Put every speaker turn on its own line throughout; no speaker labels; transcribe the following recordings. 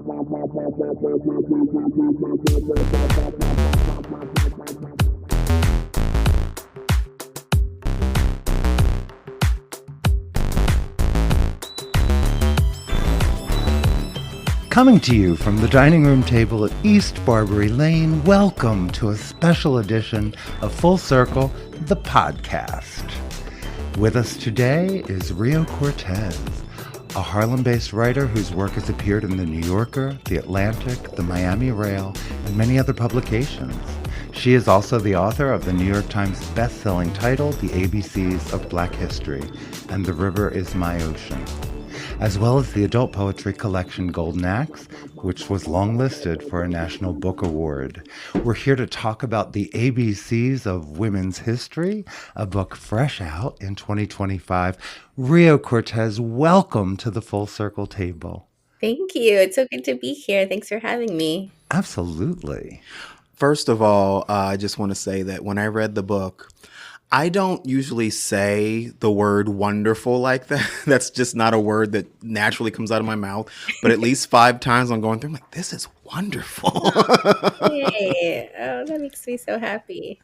Coming to you from the dining room table at East Barbary Lane, welcome to a special edition of Full Circle, the podcast. With us today is Rio Cortez, a Harlem-based writer whose work has appeared in The New Yorker, The Atlantic, The Miami Rail, and many other publications. She is also the author of the New York Times best-selling title, The ABCs of Black History, and The River is My Ocean, as well as the adult poetry collection Golden Axe, which was longlisted for a National Book Award. We're here to talk about the ABCs of Women's History, a book fresh out in 2025. Rio Cortez, welcome to the Full Circle table.
Thank you. It's so good to be here. Thanks for having me.
Absolutely.
First of all, I just want to say that when I read the book, I don't usually say the word wonderful like that. That's just not a word that naturally comes out of my mouth. But at least 5 times I'm going through, I'm like, this is wonderful.
Yay. Oh, that makes me so happy.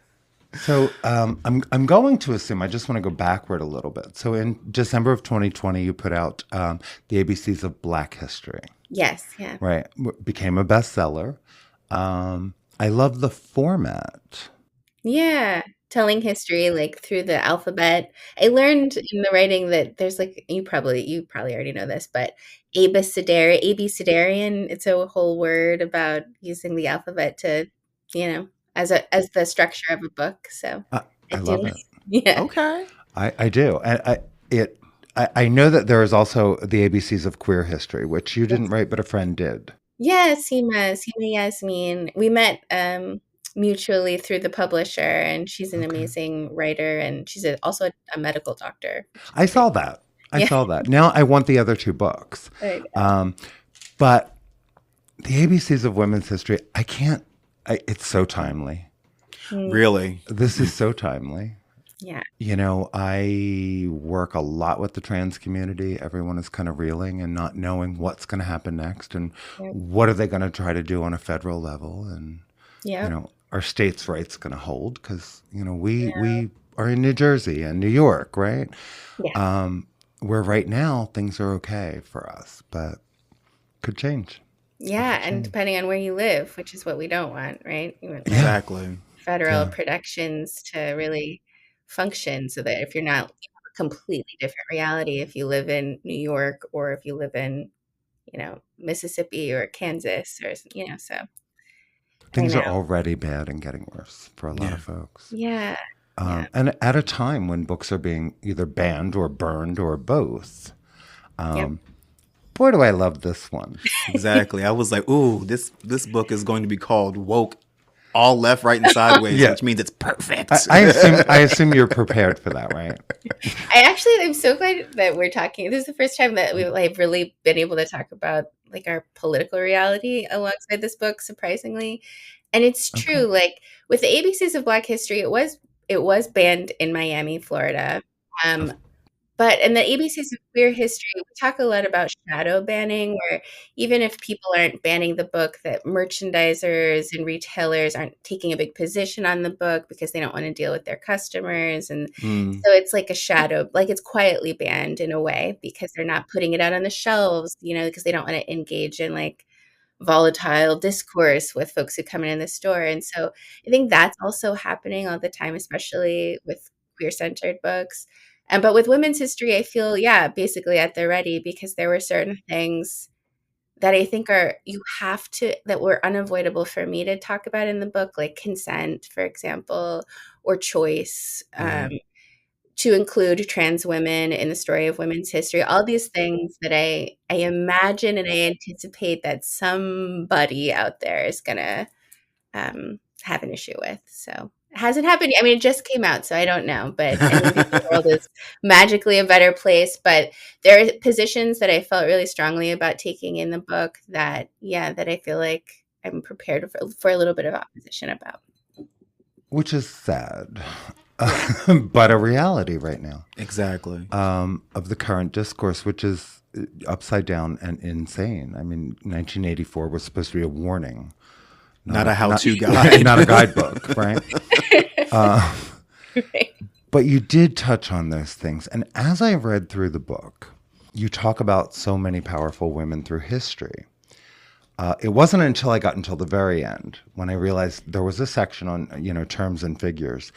So I'm going to assume, I just want to go backward a little bit. So in December of 2020, you put out the ABCs of Black History.
Yes, yeah.
Right. Became a bestseller. I love the format.
Yeah. Telling history like through the alphabet. I learned in the writing that there's like you probably already know this, but abecedarian. It's a whole word about using the alphabet to, as the structure of a book. So
I love it.
Yeah.
Okay.
I do. And I know that there is also the ABCs of queer history, which you didn't write, but a friend did.
Yeah, Seema Yasmin. We met mutually through the publisher, and she's an amazing writer, and she's also a medical doctor.
I saw that. I saw that. Now I want the other 2 books. But the ABCs of Women's History, it's so timely.
Really?
This is so timely.
Yeah.
I work a lot with the trans community. Everyone is kind of reeling and not knowing what's going to happen next and what are they going to try to do on a federal level. And, are states' rights going to hold? Because, we are in New Jersey and New York, right?
Yeah.
Where right now things are okay for us, but could change.
Yeah, and depending on where you live, which is what we don't want, right?
Exactly.
Federal protections to really function so that if you're not a completely different reality, if you live in New York or if you live in, Mississippi or Kansas or, so.
Things are already bad and getting worse for a lot of folks.
Yeah.
And at a time when books are being either banned or burned or both. Boy, do I love this one.
Exactly. I was like, ooh, this book is going to be called Woke, all left, right, and sideways, which means it's perfect.
I assume you're prepared for that, right?
I'm so glad that we're talking. This is the first time that we've really been able to talk about like our political reality alongside this book, surprisingly. And it's true, like with the ABCs of Black History, it was banned in Miami, Florida. But in the ABCs of Queer History, we talk a lot about shadow banning, where even if people aren't banning the book, that merchandisers and retailers aren't taking a big position on the book because they don't want to deal with their customers. And so it's like a shadow, like it's quietly banned in a way because they're not putting it out on the shelves, because they don't want to engage in like volatile discourse with folks who come in the store. And so I think that's also happening all the time, especially with queer-centered books. But with women's history, I feel, basically at the ready because there were certain things that I think that were unavoidable for me to talk about in the book, like consent, for example, or choice, to include trans women in the story of women's history, all these things that I imagine and I anticipate that somebody out there is going to have an issue with. So it hasn't happened. I mean, it just came out, so I don't know. But I think the world is magically a better place. But there are positions that I felt really strongly about taking in the book that I feel like I'm prepared for a little bit of opposition about.
Which is sad, but a reality right now.
Exactly.
Of the current discourse, which is upside down and insane. I mean, 1984 was supposed to be a warning,
not a how-to guide,
not a guidebook, right?
Right.
But you did touch on those things. And as I read through the book, you talk about so many powerful women through history. It wasn't until I got until the very end when I realized there was a section on, terms and figures.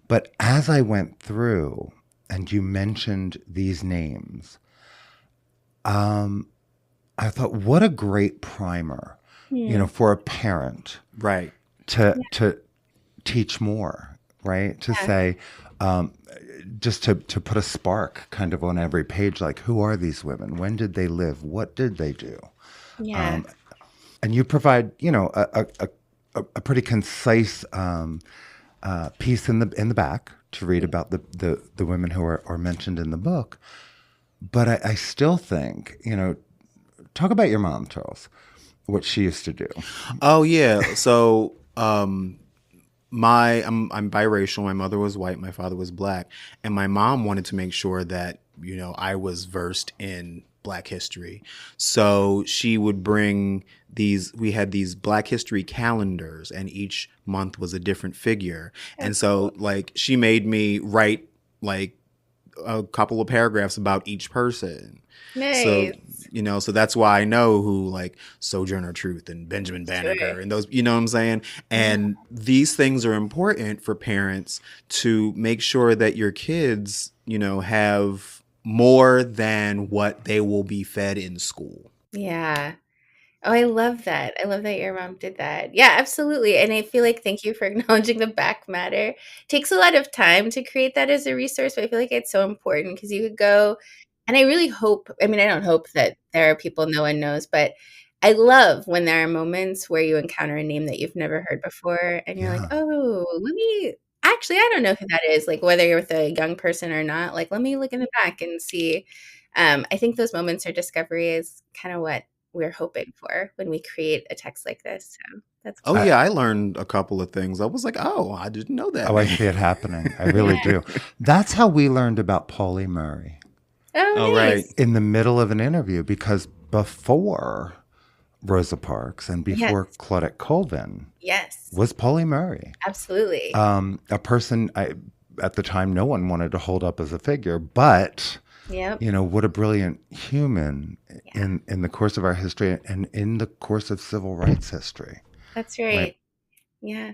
But as I went through and you mentioned these names, I thought, what a great primer, for a parent,
right?
To teach more, right? To say, just to put a spark kind of on every page, like, who are these women? When did they live? What did they do?
Yeah.
And you provide, a pretty concise piece in the back to read about the women who are mentioned in the book. But I still think, talk about your mom, Charles, what she used to do.
Oh yeah. So I'm biracial. My mother was white, my father was black, and my mom wanted to make sure that I was versed in Black history. So she would bring we had these Black history calendars, and each month was a different figure. And so like she made me write like a couple of paragraphs about each person.
Nice.
So that's why I know who, like, Sojourner Truth and Benjamin Banneker and those, you know what I'm saying? And these things are important for parents to make sure that your kids, have more than what they will be fed in school.
Yeah. Oh, I love that. I love that your mom did that. Yeah, absolutely. And I feel like thank you for acknowledging the back matter. It takes a lot of time to create that as a resource, but I feel like it's so important because you could go, and I really hope, I mean, I don't hope that there are people no one knows, but I love when there are moments where you encounter a name that you've never heard before and you're like, oh, actually, I don't know who that is. Like whether you're with a young person or not, like, let me look in the back and see. I think those moments of discovery is kind of what we're hoping for when we create a text like this. So that's
Oh
cool.
yeah, I learned a couple of things. I was like, oh, I didn't know that.
Oh, I see it happening. I really do. That's how we learned about Pauli Murray.
Oh, nice.
Right.
In the middle of an interview, because before Rosa Parks and before Claudette Colvin was Pauli Murray.
Absolutely.
A person at the time no one wanted to hold up as a figure, but what a brilliant human in the course of our history and in the course of civil rights history.
That's right. Yeah.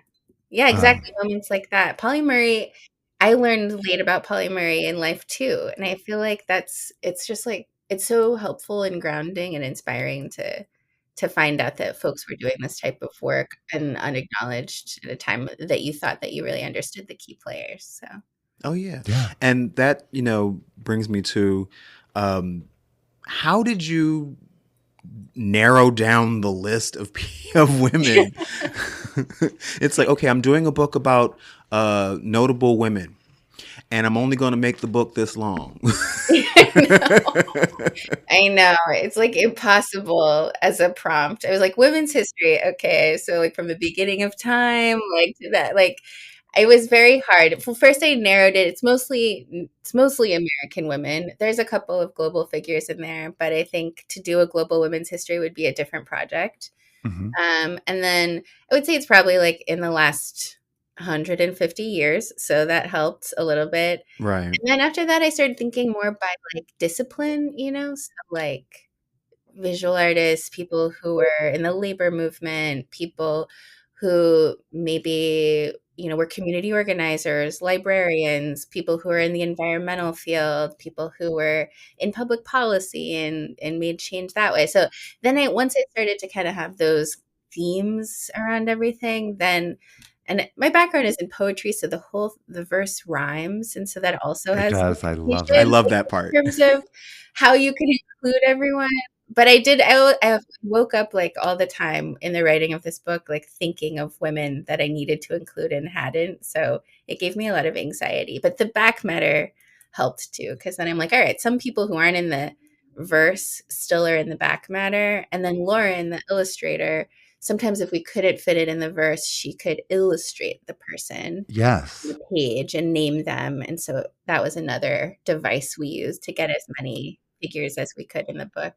Yeah, exactly. Moments like that. Pauli Murray, I learned late about Pauli Murray in life too. And I feel like it's just like, it's so helpful and grounding and inspiring to find out that folks were doing this type of work and unacknowledged at a time that you thought that you really understood the key players. So.
Oh yeah. And that, brings me to, how did you narrow down the list of women? It's like, okay, I'm doing a book about notable women, and I'm only going to make the book this long.
I know. It's like impossible as a prompt. I was like, women's history. Okay. So like from the beginning of time, like to that, like it was very hard. Well, first I narrowed it. It's mostly American women. There's a couple of global figures in there, but I think to do a global women's history would be a different project. And then I would say it's probably like in the last 150 years. So that helped a little bit.
Right.
And then after that, I started thinking more by like discipline, so like visual artists, people who were in the labor movement, people who maybe, were community organizers, librarians, people who were in the environmental field, people who were in public policy and made change that way. So then once I started to kind of have those themes around everything, then and my background is in poetry, so the verse rhymes, and so that also has
I love it.
I love that part.
in terms of how you can include everyone. But I woke up like all the time in the writing of this book, like thinking of women that I needed to include and hadn't. So it gave me a lot of anxiety. But the back matter helped too, because then I'm like, all right, some people who aren't in the verse still are in the back matter. And then Lauren, the illustrator, sometimes if we couldn't fit it in the verse, she could illustrate the person.
Yes.
The page and name them. And so that was another device we used to get as many figures as we could in the book.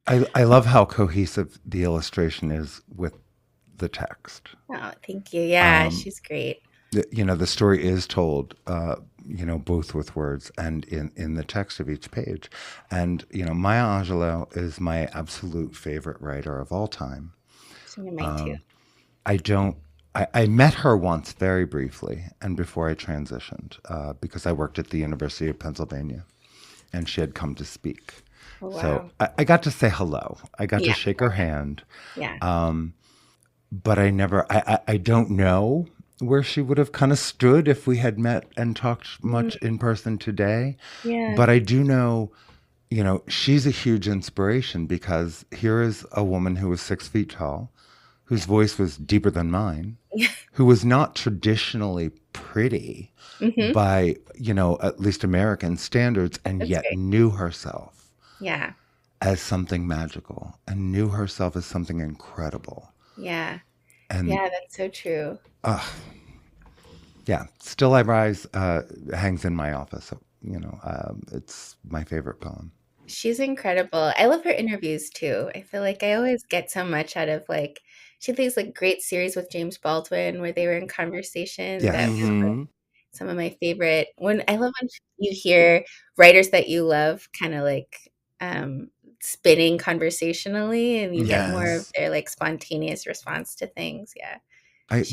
I love how cohesive the illustration is with the text.
Oh, thank you. Yeah, she's great.
The story is told, both with words and in the text of each page. And, Maya Angelou is my absolute favorite writer of all time.
She's mine too.
I met her once very briefly and before I transitioned because I worked at the University of Pennsylvania and she had come to speak.
Oh, wow.
So I got to say hello. I got to shake her hand.
Yeah.
But I don't know where she would have kind of stood if we had met and talked much in person today.
Yeah.
But I do know, she's a huge inspiration because here is a woman who was 6 feet tall, whose voice was deeper than mine, who was not traditionally pretty by, at least American standards, and
That's
yet
great.
knew herself
Yeah.
as something magical and knew herself as something incredible.
Yeah.
And
Yeah, that's so true.
yeah, Still I Rise hangs in my office. It's my favorite poem.
She's incredible. I love her interviews too. I feel like I always get so much out of she had these great series with James Baldwin where they were in conversation.
Yes.
That was some of my favorite. When you hear writers that you love kind of spinning conversationally and you get more of their spontaneous response to things. Yeah.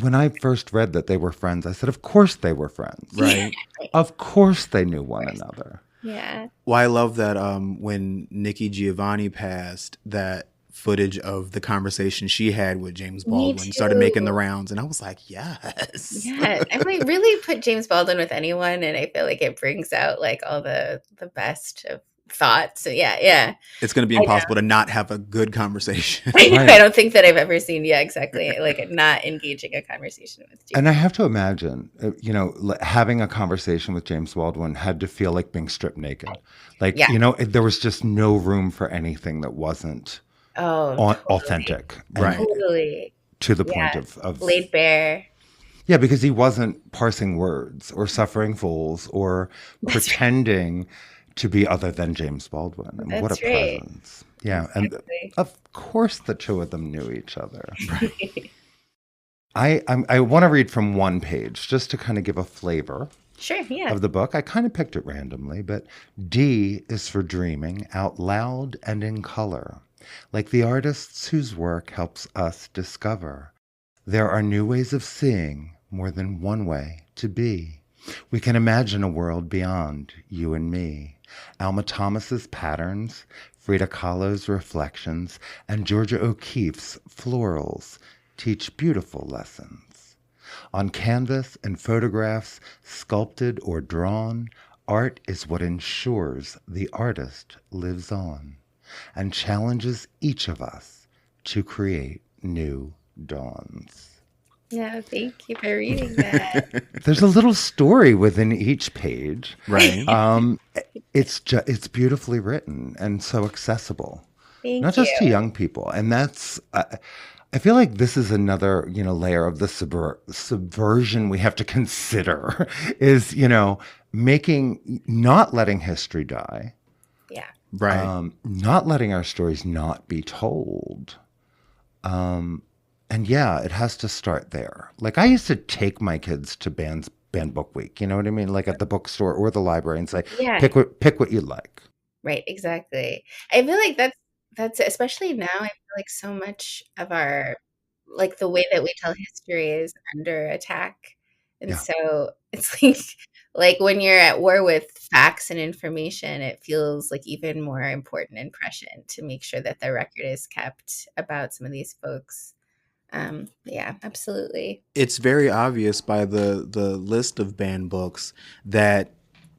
When I first read that they were friends, I said, of course they were friends.
Right.
Of course they knew one another.
Yeah.
Well, I love that when Nikki Giovanni passed, that footage of the conversation she had with James Baldwin started making the rounds, and I was like, yes.
Yeah. I might really put James Baldwin with anyone, and I feel like it brings out all the best of thoughts. So yeah.
It's going to be impossible to not have a good conversation.
I know. I don't think that I've ever seen, exactly, not engaging a conversation with James.
And I have to imagine, having a conversation with James Baldwin had to feel like being stripped naked. There was just no room for anything that wasn't authentic.
Right.
Totally.
To the point of
laid bare.
Yeah, because he wasn't parsing words or suffering fools or pretending to be other than James Baldwin. And what a presence. Yeah. Exactly. And of course the two of them knew each other. Right. I want to read from one page just to kind of give a flavor of the book. I kind of picked it randomly, but D is for dreaming out loud and in color, like the artists whose work helps us discover. There are new ways of seeing, more than one way to be. We can imagine a world beyond you and me. Alma Thomas's patterns, Frida Kahlo's reflections, and Georgia O'Keeffe's florals teach beautiful lessons. On canvas and photographs, sculpted or drawn, art is what ensures the artist lives on and challenges each of us to create new dawns.
Yeah, thank you for reading that.
There's a little story within each page.
Right.
It's beautifully written and so accessible.
Not
just to young people. And that's I feel like this is another, layer of the subversion we have to consider is, not letting history die.
Yeah.
Right.
Not letting our stories not be told. And yeah, it has to start there. I used to take my kids to band book week, you know what I mean? At the bookstore or the library and say, pick what you like.
Right, exactly. I feel like that's especially now, I feel like so much of our the way that we tell history is under attack. And so it's when you're at war with facts and information, it feels even more important and prescient to make sure that the record is kept about some of these folks. Yeah, absolutely.
It's very obvious by the list of banned books that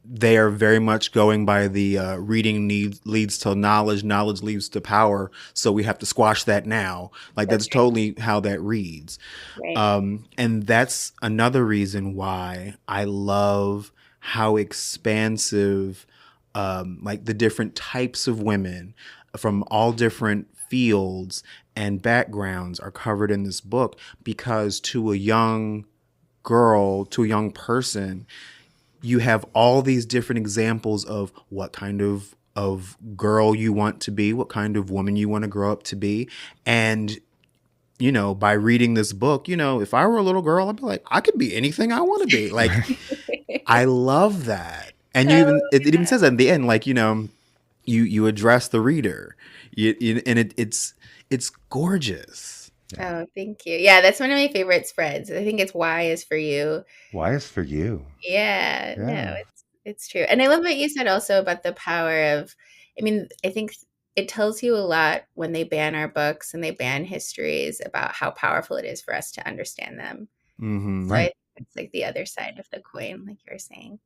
they are very much going by the reading leads to knowledge leads to power. So we have to squash that now. That's totally how that reads.
Right.
And that's another reason why I love how expansive the different types of women from all different fields and backgrounds are covered in this book, because to a young girl, to a young person, you have all these different examples of what kind of girl you want to be, what kind of woman you want to grow up to be. And, you know, by reading this book, you know, if I were a little girl, I'd be like, I could be anything I want to be. Like, I love that. And you even, it even says that in the end, like, you know, you address the reader, and it's gorgeous.
Yeah. Oh, thank you. Yeah, that's one of my favorite spreads. I think it's Y is for you.
Y is for you.
Yeah, no, it's true. And I love what you said also about the power of, I mean, I think it tells you a lot when they ban our books and they ban histories about how powerful it is for us to understand them.
Mm-hmm.
So I think it's like the other side of the coin, like you're saying.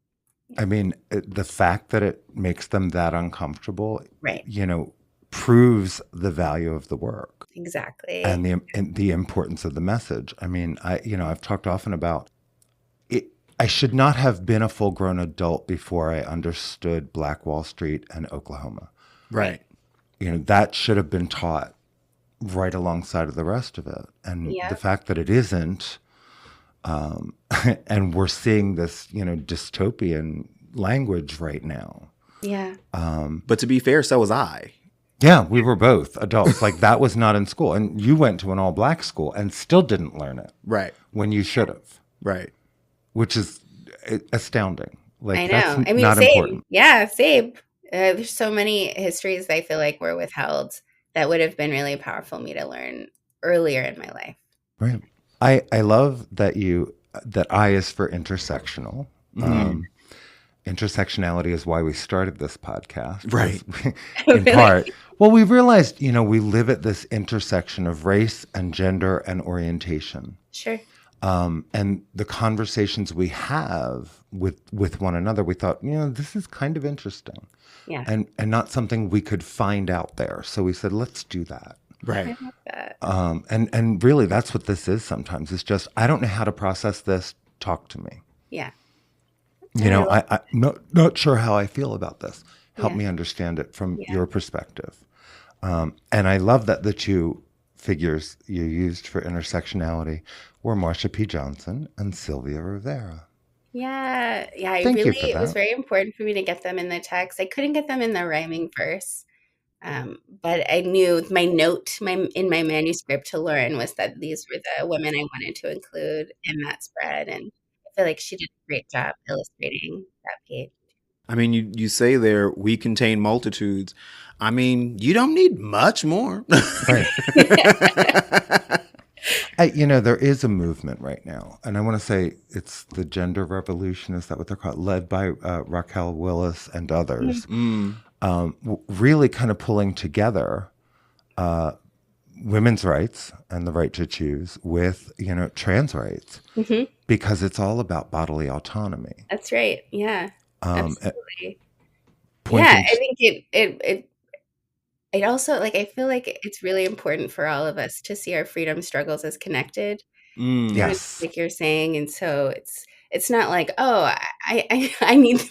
I mean, the fact that it makes them that uncomfortable,
Right.
you know, proves the value of the work.
Exactly.
And the importance of the message. I mean, I've talked often about it. I should not have been a full-grown adult before I understood Black Wall Street and Oklahoma.
Right.
You know, that should have been taught right alongside of the rest of it. And the fact that it isn't, and we're seeing this, you know, dystopian language right now.
Yeah.
But to be fair, so was I.
Yeah, we were both adults. Like, that was not in school. And you went to an all-black school and still didn't learn it.
Right.
When you should have.
Right.
Which is astounding. Like,
I know.
that's
I mean,
not
same.
important.
Yeah, same. There's so many histories that I feel like were withheld that would have been really powerful for me to learn earlier in my life.
Right. I love that I is for intersectional.
Mm-hmm.
Intersectionality is why we started this podcast.
Right.
In part. Well, we realized, you know, we live at this intersection of race and gender and orientation.
Sure.
And the conversations we have with one another, we thought, you know, this is kind of interesting.
Yeah.
And not something we could find out there. So we said, let's do that.
Right.
I love that.
And really, that's what this is sometimes. It's just, I don't know how to process this. Talk to me.
Yeah.
You know, I'm not sure how I feel about this. Help me understand it from your perspective. And I love that the two figures you used for intersectionality were Marsha P. Johnson and Sylvia Rivera.
Yeah. Yeah.
It
was very important for me to get them in the text. I couldn't get them in the rhyming verse. But I knew my note in my manuscript to Lauren was that these were the women I wanted to include in that spread. And I feel like she did a great job illustrating that page.
I mean, you say there, we contain multitudes. I mean, you don't need much more.
Right. You know, there is a movement right now, and I want to say it's the gender revolution. Is that what they're called? Led by Raquel Willis and others. Really kind of pulling together women's rights and the right to choose with, you know, trans rights, because it's all about bodily autonomy.
That's right. Yeah. Absolutely.
I
think it also, like, I feel like it's really important for all of us to see our freedom struggles as connected.
Yes.
Like you're saying. And so it's not like, oh, I need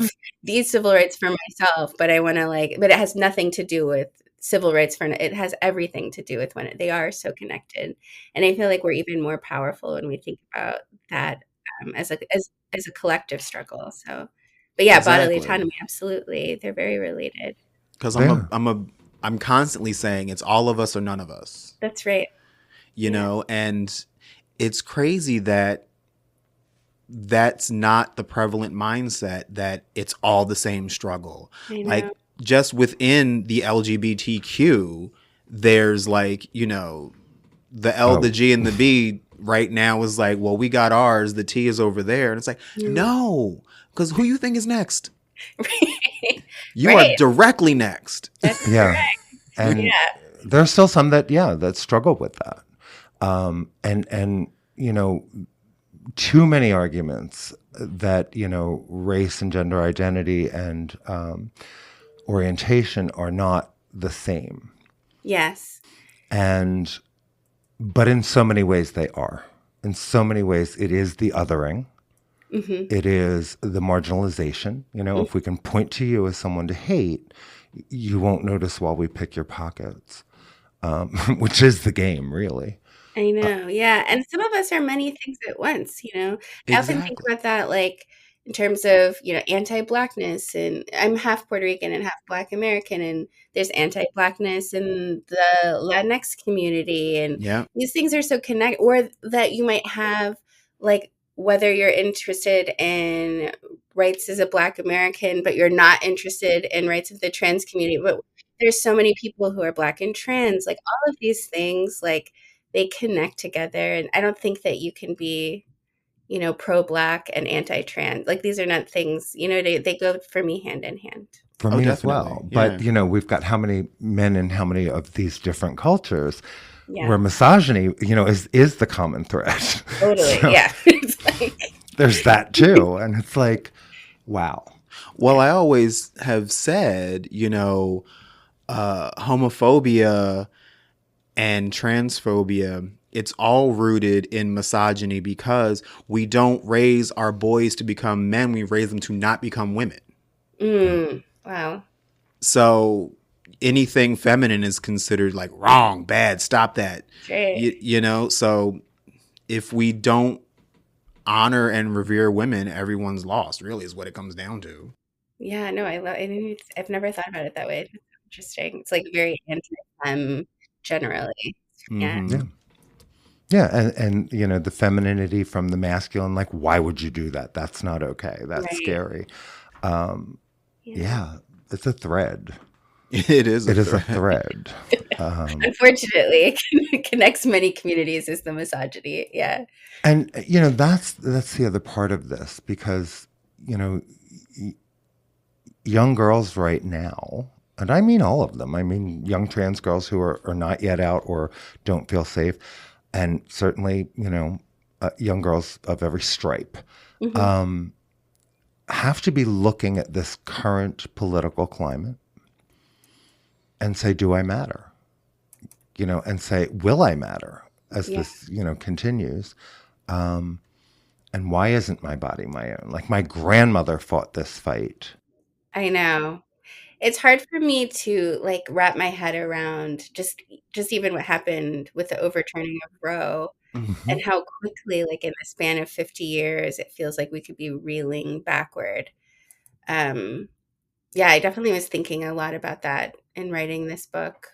these civil rights for myself, but I want to but it has nothing to do with civil rights it has everything to do with when they are so connected. And I feel like we're even more powerful when we think about that as a collective struggle. So, but yeah, bodily autonomy, absolutely. They're very related.
Because I'm constantly saying it's all of us or none of us.
That's right.
You know, and it's crazy that that's not the prevalent mindset, that it's all the same struggle. Like, just within the LGBTQ, there's like, you know, the L, the G, and the B right now is like, well, we got ours, the T is over there. And it's like, no, because who you think is next? You are directly next.
That's correct.
And there's still some that struggle with that. And you know, too many arguments that, you know, race and gender identity and orientation are not the same.
Yes.
But in so many ways they are. In so many ways it is the othering. It is the marginalization. You know, if we can point to you as someone to hate, you won't notice while we pick your pockets, which is the game, really.
I know. Yeah. And some of us are many things at once, you know. I often think about that, like, in terms of, anti-Blackness, and I'm half Puerto Rican and half Black American, and there's anti-Blackness in the Latinx community, and
Yeah.
these things are so connected. Or that you might have, like, whether you're interested in rights as a Black American, but you're not interested in rights of the trans community. But there's so many people who are Black and trans, like all of these things, like they connect together. And I don't think that you can be, pro-Black and anti-trans. Like these are not things, they go for me hand in hand.
For
Oh,
me as
definitely.
well.
Yeah.
But, we've got how many men in how many of these different cultures
Yeah.
where misogyny, is the common thread.
Totally.
So
Yeah. It's like,
there's that too. And it's like, wow.
Well, I always have said, homophobia and transphobia, it's all rooted in misogyny because we don't raise our boys to become men. We raise them to not become women.
wow.
So anything feminine is considered like wrong, bad, stop that.
Right.
So if we don't honor and revere women, everyone's lost, really, is what it comes down to.
Yeah, no, I've never thought about it that way. It's interesting. It's like very anti-fem generally. Yeah.
Mm-hmm.
Yeah. Yeah. And the femininity from the masculine, like, why would you do that? That's not okay. That's
Right.
scary. Yeah. It's a thread.
It is a
thread.
Unfortunately, it connects many communities is the misogyny. Yeah.
And that's the other part of this, because young girls right now, and I mean all of them, I mean young trans girls who are not yet out or don't feel safe, and certainly young girls of every stripe, have to be looking at this current political climate and say, do I matter? And say, will I matter as this, continues? And why isn't my body my own? Like, my grandmother fought this fight.
I know. It's hard for me to like wrap my head around just even what happened with the overturning of Roe, and how quickly, like in the span of 50 years, it feels like we could be reeling backward. Yeah, I definitely was thinking a lot about that in writing this book.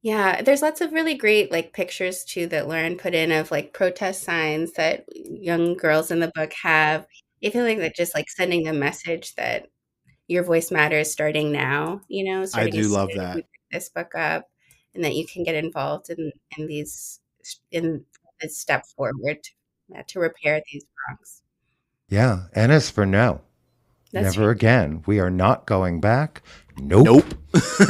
Yeah, there's lots of really great like pictures too that Lauren put in of like protest signs that young girls in the book have. I feel like that just like sending a message that your voice matters starting now,
I
starting
do
as
love
soon as you
that.
pick this book up, and that you can get involved in these in this step forward to repair these wrongs.
Yeah. N is for no.
That's
Never
right.
again. We are not going back. Nope.
That's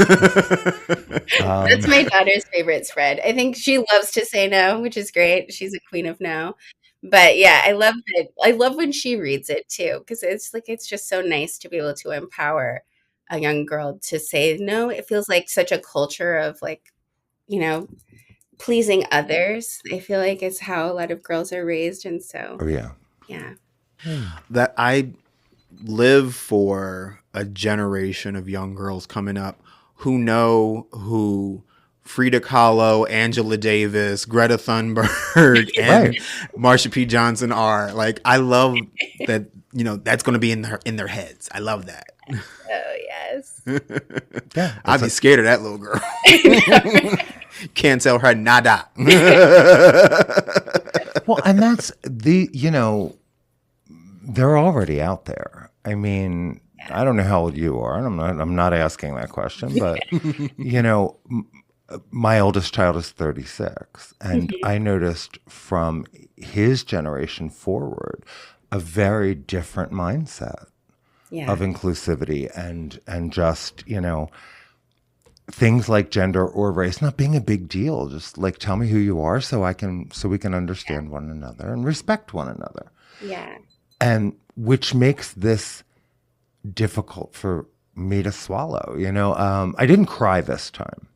my daughter's favorite spread. I think she loves to say no, which is great. She's a queen of no. But yeah, I love it. I love when she reads it too, because it's like it's just so nice to be able to empower a young girl to say no. It feels like such a culture of like, pleasing others. I feel like it's how a lot of girls are raised, and so
Oh, yeah.
yeah.
That I live for a generation of young girls coming up who know who Frida Kahlo, Angela Davis, Greta Thunberg, and Marsha P. Johnson are. Like, I love that, that's going to be in their heads. I love that.
Oh yes.
Yeah.
I'd be scared of that little girl. Can't tell her nada.
Well, and that's they're already out there. I mean, I don't know how old you are, and I'm not asking that question, but my oldest child is 36, and I noticed from his generation forward a very different mindset of inclusivity and just things like gender or race not being a big deal. Just like, tell me who you are so we can understand one another and respect one another.
Yeah.
And which makes this difficult for me to swallow. I didn't cry this time.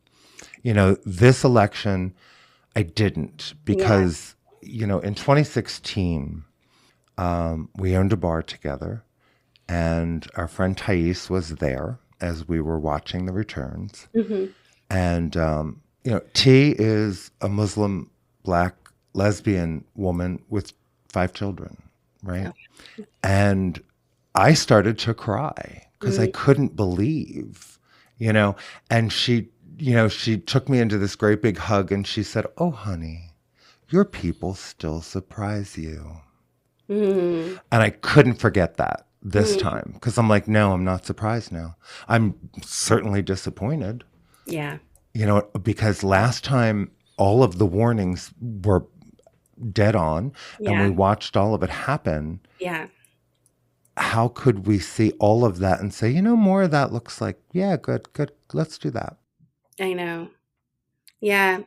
This election, I didn't, because, in 2016, we owned a bar together, and our friend Thais was there as we were watching the returns. And, T is a Muslim, Black, lesbian woman with 5 children, right?
Oh.
And I started to cry because I couldn't believe, and she took me into this great big hug and she said, "Oh, honey, your people still surprise you."
Mm.
And I couldn't forget that this
Mm.
time because I'm like, no, I'm not surprised now. I'm certainly disappointed,
Yeah.
because last time all of the warnings were dead on and we
Yeah.
watched all of it happen.
Yeah.
How could we see all of that and say, more of that looks like, yeah, good, let's do that.
I know. Yeah.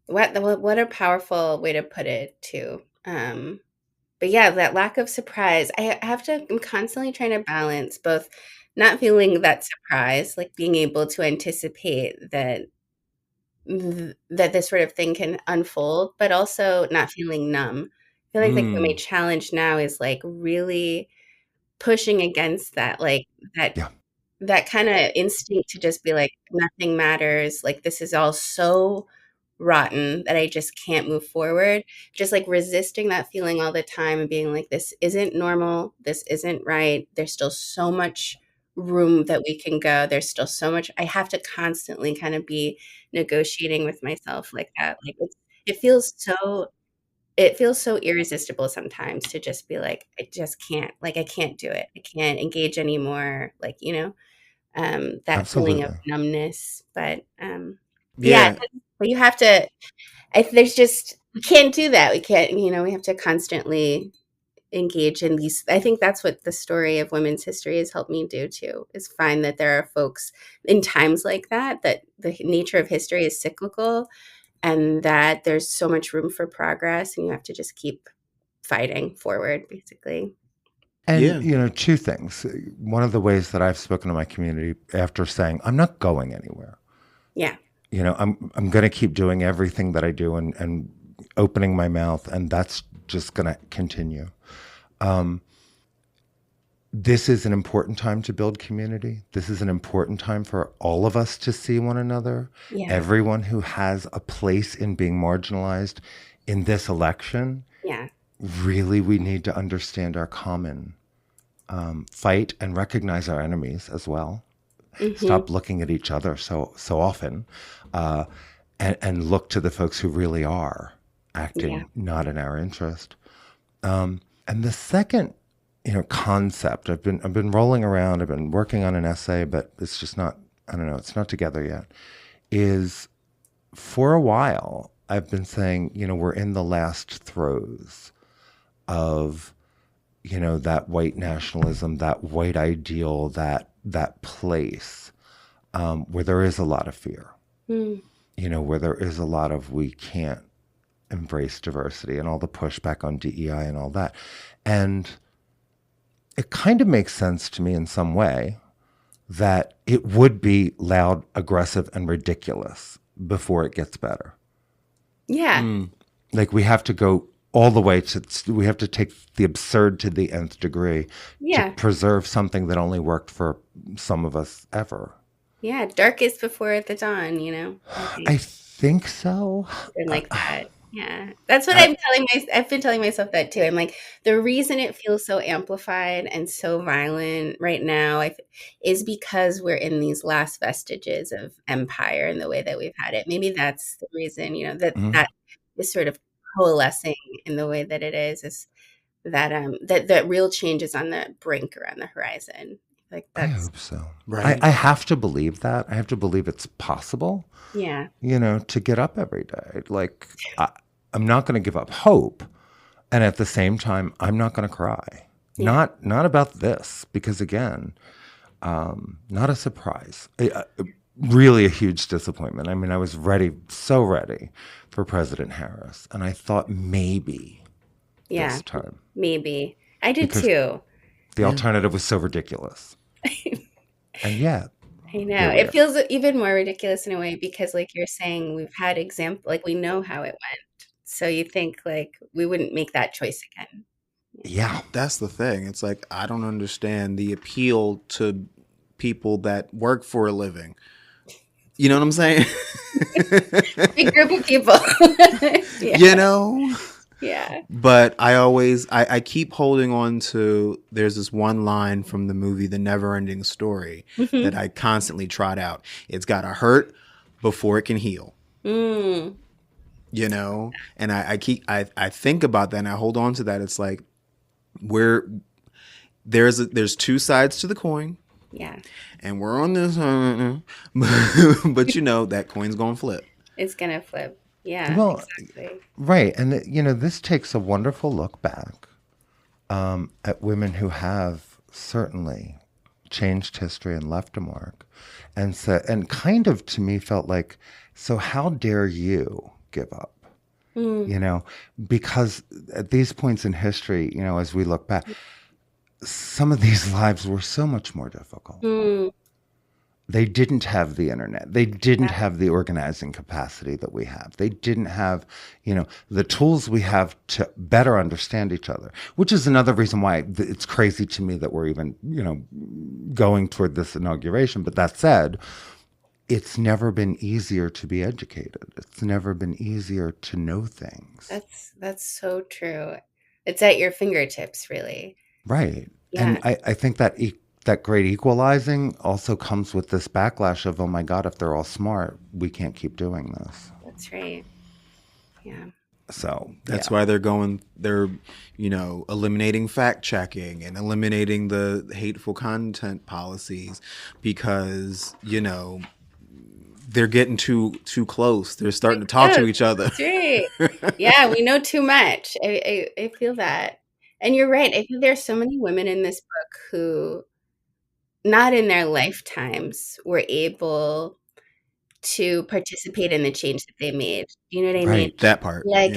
What a powerful way to put it too. But yeah, that lack of surprise. I'm constantly trying to balance both not feeling that surprise, like being able to anticipate that this sort of thing can unfold, but also not feeling numb. I feel like my challenge now is like really pushing against that, like that
Yeah,
that kind of instinct to just be like, nothing matters. Like this is all so rotten that I just can't move forward. Just like resisting that feeling all the time and being like, this isn't normal. This isn't right. There's still so much room that we can go. There's still so much. I have to constantly kind of be negotiating with myself like that. Like it feels so. It feels so irresistible sometimes to just be like, I just can't. Like I can't do it. I can't engage anymore. Like that feeling of
absolutely.
numbness. But yeah,
Yeah.
but you have to. There's just we can't do that. We can't. We have to constantly engage in these. I think that's what the story of women's history has helped me do too. Is find that there are folks in times like that the nature of history is cyclical, and that there's so much room for progress, and you have to just keep fighting forward, basically.
And,
Yeah.
two things. One of the ways that I've spoken to my community after saying, I'm not going anywhere.
Yeah.
I'm going to keep doing everything that I do and opening my mouth, and that's just going to continue. This is an important time to build community. This is an important time for all of us to see one another.
Yeah.
Everyone who has a place in being marginalized in this election,
Yeah.
really, we need to understand our common fight and recognize our enemies as well. Stop looking at each other so often, and look to the folks who really are acting not in our interest. And the second, concept I've been rolling around. I've been working on an essay, but it's just not. I don't know. It's not together yet. Is for a while I've been saying, we're in the last throes of, that white nationalism, that white ideal, that place where there is a lot of fear, where there is a lot of we can't embrace diversity and all the pushback on DEI and all that. And it kind of makes sense to me in some way that it would be loud, aggressive, and ridiculous before it gets better.
Yeah.
Like we have to go all the way we have to take the absurd to the nth degree to preserve something that only worked for some of us ever.
Yeah. Darkest before the dawn,
I think so.
Something like that. Yeah. That's what I've been telling myself that too. I'm like, the reason it feels so amplified and so violent right now is because we're in these last vestiges of empire and the way that we've had it. Maybe that's the reason, that is sort of coalescing in the way that it is that real change is on the brink or on the horizon. Like
I
that's
hope so.
Right.
I have to believe that. I have to believe it's possible.
yeah.
To get up every day. Like I'm not going to give up hope, and at the same time, I'm not going to cry.
Yeah.
Not about this, because again, not a surprise. Really a huge disappointment. I mean, I was so ready for President Harris, and I thought maybe this time.
Maybe. I did
Because
too.
The alternative was so ridiculous. And yet,
I know. It feels even more ridiculous in a way because, like you're saying, we've had like we know how it went. So you think like we wouldn't make that choice again.
Yeah.
That's the thing. It's like, I don't understand the appeal to people that work for a living. You know what I'm saying?
Big group of people.
You know?
Yeah.
But I keep holding on to, there's this one line from the movie The Never-Ending Story that I constantly trot out. It's got to hurt before it can heal.
Mm.
You know? And I think about that and I hold on to that. It's like there's two sides to the coin.
Yeah.
And we're on this but you know that coin's going to flip.
It's going to flip. Yeah,
Well,
exactly.
right. And, this takes a wonderful look back at women who have certainly changed history and left a mark. And kind of to me felt like, so how dare you give up? Because at these points in history, as we look back, some of these lives were so much more difficult. They didn't have the internet. They didn't have the organizing capacity that we have. They didn't have, the tools we have to better understand each other, which is another reason why it's crazy to me that we're even, going toward this inauguration. But that said, it's never been easier to be educated. It's never been easier to know things.
That's so true. It's at your fingertips, really.
Right.
Yeah.
And I think that that great equalizing also comes with this backlash of, oh my God, if they're all smart, we can't keep doing this.
That's right. Yeah.
So
that's why they're eliminating fact checking and eliminating the hateful content policies, because, they're getting too close. They're starting to talk to each other.
That's right. Yeah, we know too much. I feel that. And you're right. I think there's so many women in this book who, not in their lifetimes, were able to participate in the change that they made. You know what I mean?
That part.
Like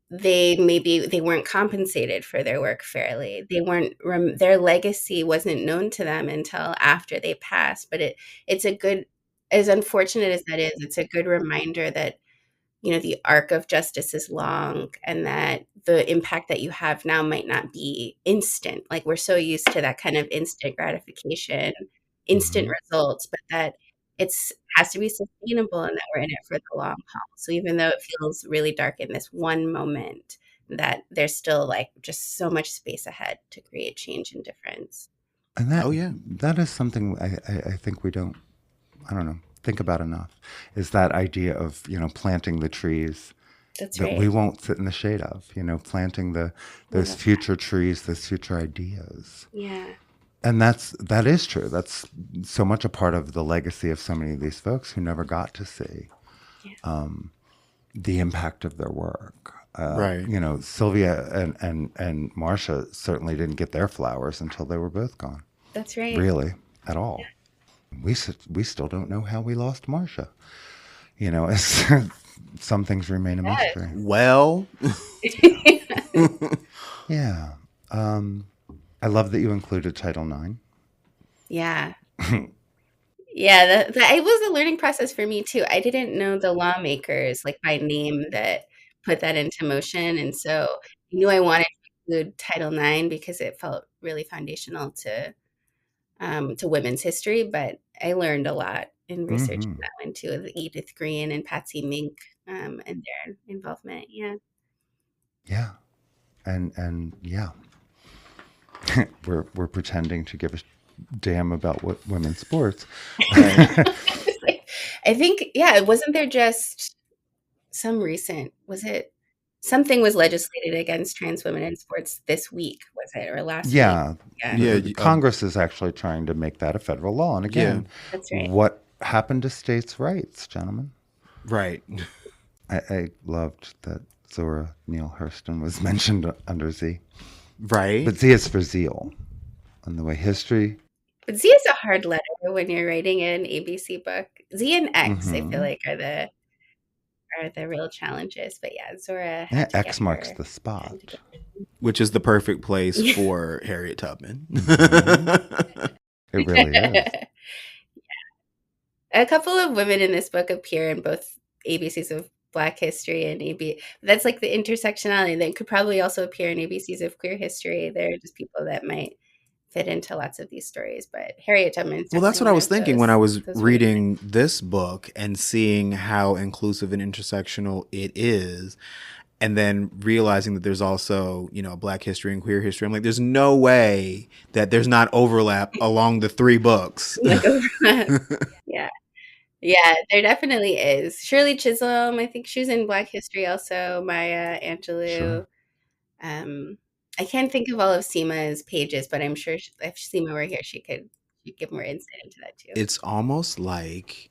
they weren't compensated for their work fairly. They weren't, their legacy wasn't known to them until after they passed. But it's a good, as unfortunate as that is, it's a good reminder that, the arc of justice is long, and that the impact that you have now might not be instant. Like, we're so used to that kind of instant gratification, instant results, but that has to be sustainable, and that we're in it for the long haul. So even though it feels really dark in this one moment, that there's still like just so much space ahead to create change and difference.
And that is something I think we don't, think about enough, is that idea of, planting the trees that we won't sit in the shade of, planting those future trees, those future ideas.
Yeah.
And that is true. That's so much a part of the legacy of so many of these folks who never got to see the impact of their work.
Right.
Sylvia and Marcia certainly didn't get their flowers until they were both gone.
That's right.
Really, at all. Yeah. We still don't know how we lost Marcia. Some things remain a mystery.
Well.
Yeah. I love that you included Title IX.
Yeah. Yeah, it was a learning process for me too. I didn't know the lawmakers like by name that put that into motion. And so I knew I wanted to include Title IX because it felt really foundational to women's history. But I learned a lot in researching that one too, of Edith Green and Patsy Mink and their involvement. Yeah.
Yeah. And yeah. we're pretending to give a damn about what women's sports.
I think, wasn't there just something was legislated against trans women in sports this week, was it, or last week?
Yeah. Congress is actually trying to make that a federal law. And again,
that's right.
What happened to states' rights, gentlemen?
Right.
I loved that Zora Neale Hurston was mentioned under Z.
Right.
But Z is for zeal. And the way history.
But Z is a hard letter when you're writing an ABC book. Z and X, I feel like, are the real challenges. But yeah, Zora.
X marks the spot.
Which is the perfect place for Harriet Tubman.
It really is.
Yeah. A couple of women in this book appear in both ABCs of Black history and that's like the intersectionality that could probably also appear in ABCs of queer history. They're just people that might fit into lots of these stories, but Harriet Tubman.
Well, that's what I was thinking when I was reading this book and seeing how inclusive and intersectional it is. and then realizing that there's also, Black history and queer history. I'm like, there's no way that there's not overlap along the 3 books.
Like overlap. Yeah. Yeah, there definitely is. Shirley Chisholm, I think she was in Black history also. Maya Angelou.
Sure.
I can't think of all of Seema's pages, but I'm sure if Seema were here, she'd give more insight into that too.
It's almost like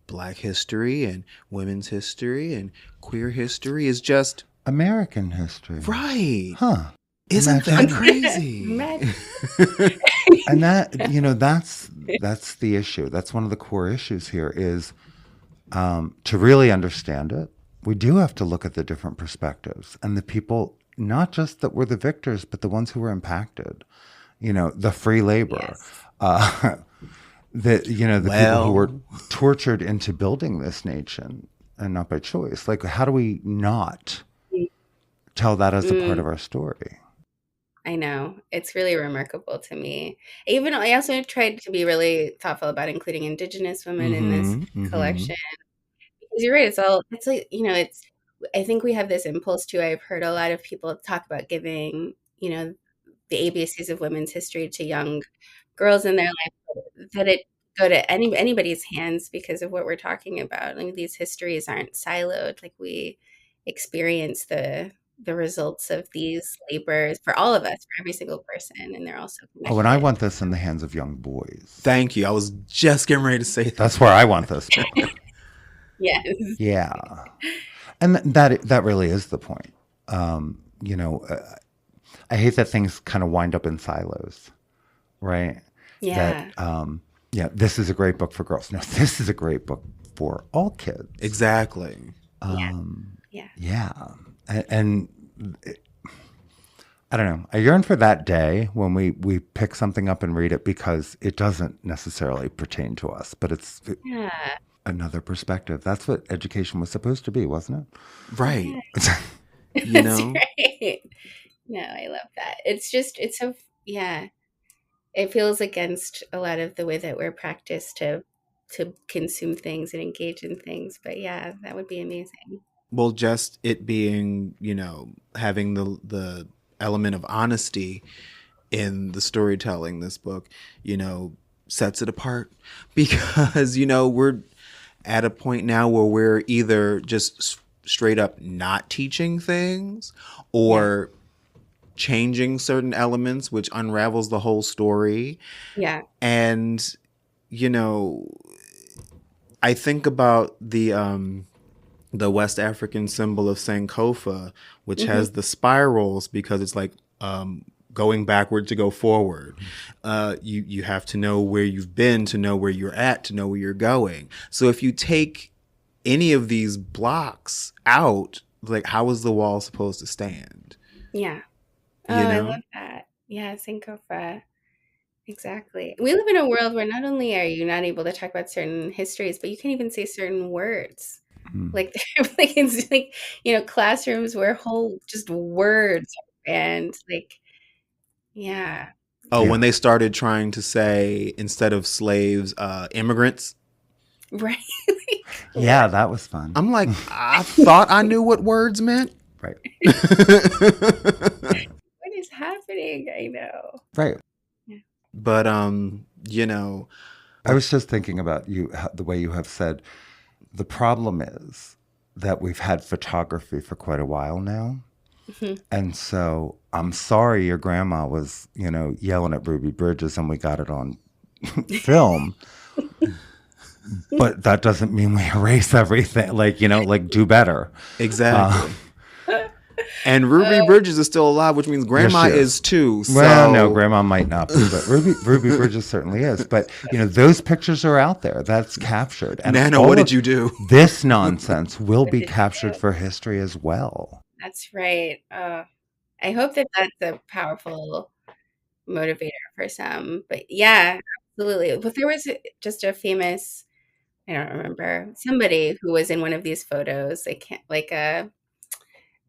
Black history and women's history and queer history is just
American history.
right.
Huh.
Isn't that crazy?
And that's the issue. That's one of the core issues here is to really understand it, we do have to look at the different perspectives and the people, not just that were the victors, but the ones who were impacted. The free labor,
Yes.
the people who were tortured into building this nation and not by choice. Like, how do we not tell that as a part of our story?
I know. It's really remarkable to me. I also tried to be really thoughtful about including Indigenous women in this collection. Because you're right, it's like, I think we have this impulse too. I've heard a lot of people talk about giving, the ABCs of women's history to young girls in their life, that it go to anybody's hands because of what we're talking about. Like, these histories aren't siloed. Like, we experience the results of these labors for all of us, for every single person, and they're also connected.
Oh, and I want this in the hands of young boys.
Thank you. I was just getting ready to say that.
That's where I want this book.
Yes.
Yeah. And that really is the point. I hate that things kind of wind up in silos, right?
Yeah.
That, this is a great book for girls. No, this is a great book for all kids.
Exactly.
Yeah. And I don't know. I yearn for that day when we pick something up and read it, because it doesn't necessarily pertain to us, but it's another perspective. That's what education was supposed to be, wasn't it?
Right.
That's right. No, I love that. It's so, it feels against a lot of the way that we're practiced to consume things and engage in things. But yeah, that would be amazing.
Well, just it being, having the element of honesty in the storytelling, this book, sets it apart, because, we're at a point now where we're either just straight up not teaching things or changing certain elements, which unravels the whole story.
Yeah.
And, I think about the West African symbol of Sankofa, which has the spirals, because it's like going backward to go forward. You have to know where you've been to know where you're at, to know where you're going. So if you take any of these blocks out, like, how is the wall supposed to stand?
Yeah. I love that. Yeah, Sankofa. Exactly. We live in a world where not only are you not able to talk about certain histories, but you can't even say certain words. Like, it's like, classrooms where whole just words are banned. Like, yeah.
Oh, when they started trying to say, instead of slaves, immigrants.
Right.
Yeah, that was fun.
I'm like, I thought I knew what words meant.
Right.
What is happening? I know.
Right.
Yeah.
But,
I was just thinking about the way you have said, the problem is that we've had photography for quite a while now. And so I'm sorry your grandma was, yelling at Ruby Bridges and we got it on film. But that doesn't mean we erase everything. Like, do better.
Exactly. And Ruby Bridges is still alive, which means Grandma is too. So.
Well, no, Grandma might not be, but Ruby Bridges certainly is. But, those pictures are out there. That's captured. And
Nana, what did you do?
This nonsense will be captured for history as well.
That's right. I hope that that's a powerful motivator for some. But yeah, absolutely. But there was just a famous, I don't remember, somebody who was in one of these photos.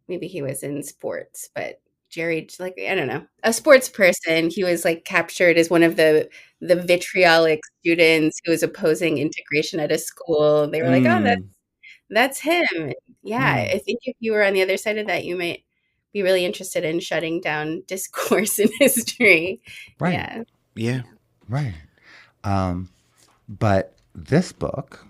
Maybe he was in sports, but Jerry, I don't know, a sports person. He was captured as one of the vitriolic students who was opposing integration at a school. They were like, oh, That's him. Yeah, I think if you were on the other side of that, you might be really interested in shutting down discourse in history.
Right.
Yeah.
Right. But this book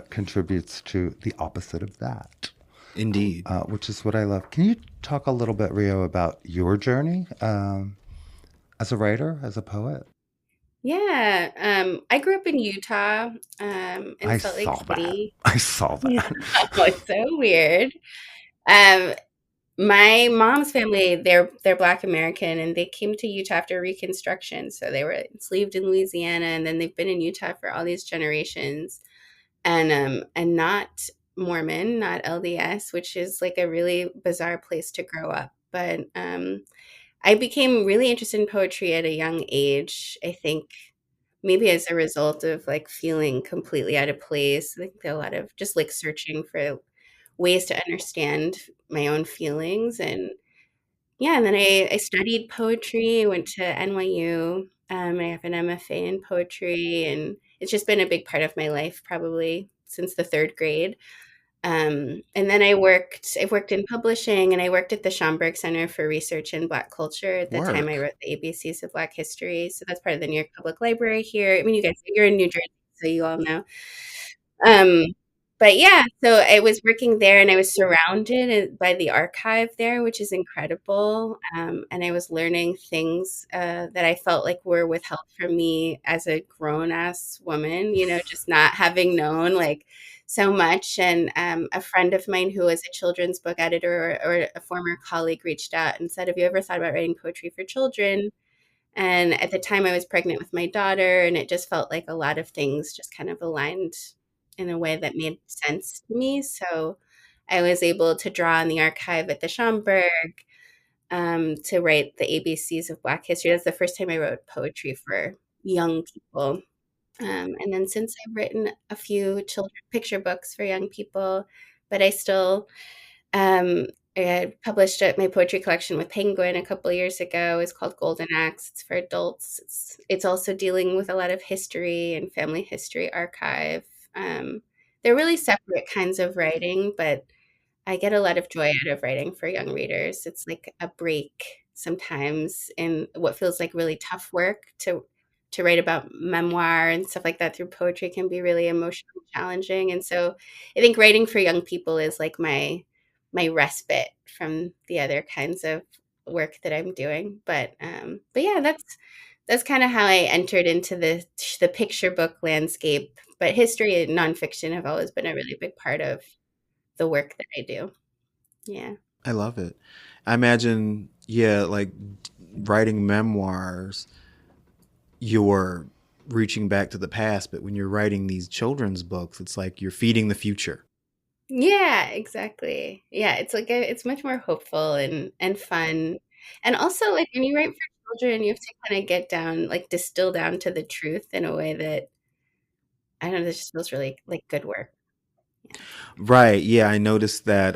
contributes to the opposite of that,
Indeed.
which is what I love. Can you talk a little bit, Rio, about your journey as a writer, as a poet?
Yeah, I grew up in Utah, in
I
Salt Lake
saw that.
City.
I saw
Yeah,
that.
it's so weird. Um, my mom's family, they're Black American, and they came to Utah after Reconstruction. So they were enslaved in Louisiana, and then they've been in Utah for all these generations. And not Mormon, not LDS, which is like a really bizarre place to grow up. But I became really interested in poetry at a young age. I think maybe as a result of like feeling completely out of place. I think a lot of just like searching for ways to understand my own feelings. And yeah, and then I studied poetry. I went to NYU. I have an MFA in poetry, and it's just been a big part of my life probably since the third grade. And then I've worked in publishing, and I worked at the Schomburg Center for Research in Black Culture at the time I
Work.
wrote the ABCs of Black History. So that's part of the New York Public Library here. I mean, you guys, you're in New Jersey, so you all know. Um, but yeah, so I was working there, and I was surrounded by the archive there, which is incredible. And I was learning things that I felt like were withheld from me as a grown ass woman, just not having known like so much. And a friend of mine who was a children's book editor, or a former colleague, reached out and said, "Have you ever thought about writing poetry for children?" And at the time, I was pregnant with my daughter, and it just felt like a lot of things just kind of aligned in a way that made sense to me. So I was able to draw on the archive at the Schomburg, to write the ABCs of Black History. That's the first time I wrote poetry for young people. And then since I've written a few children picture books for young people, but I still um, I had published my poetry collection with Penguin a couple of years ago. It's called Golden Axe. It's for adults. It's also dealing with a lot of history and family history archive. Um, they're really separate kinds of writing, but I get a lot of joy out of writing for young readers. It's like a break sometimes in what feels like really tough work to write about memoir and stuff like that through poetry can be really emotionally challenging. And so I think writing for young people is like my respite from the other kinds of work that I'm doing. But yeah, that's kind of how I entered into the picture book landscape. But history and nonfiction have always been a really big part of the work that I do. Yeah.
I love it. I imagine, yeah, like writing memoirs, you're reaching back to the past, but when you're writing these children's books, it's like you're feeding the future.
Yeah, exactly. Yeah, it's like it's much more hopeful and fun. And also like when you write for children, you have to kind of get down, like distill down to the truth in a way that I don't know, this just feels really like good work. Yeah.
Right. Yeah, I noticed that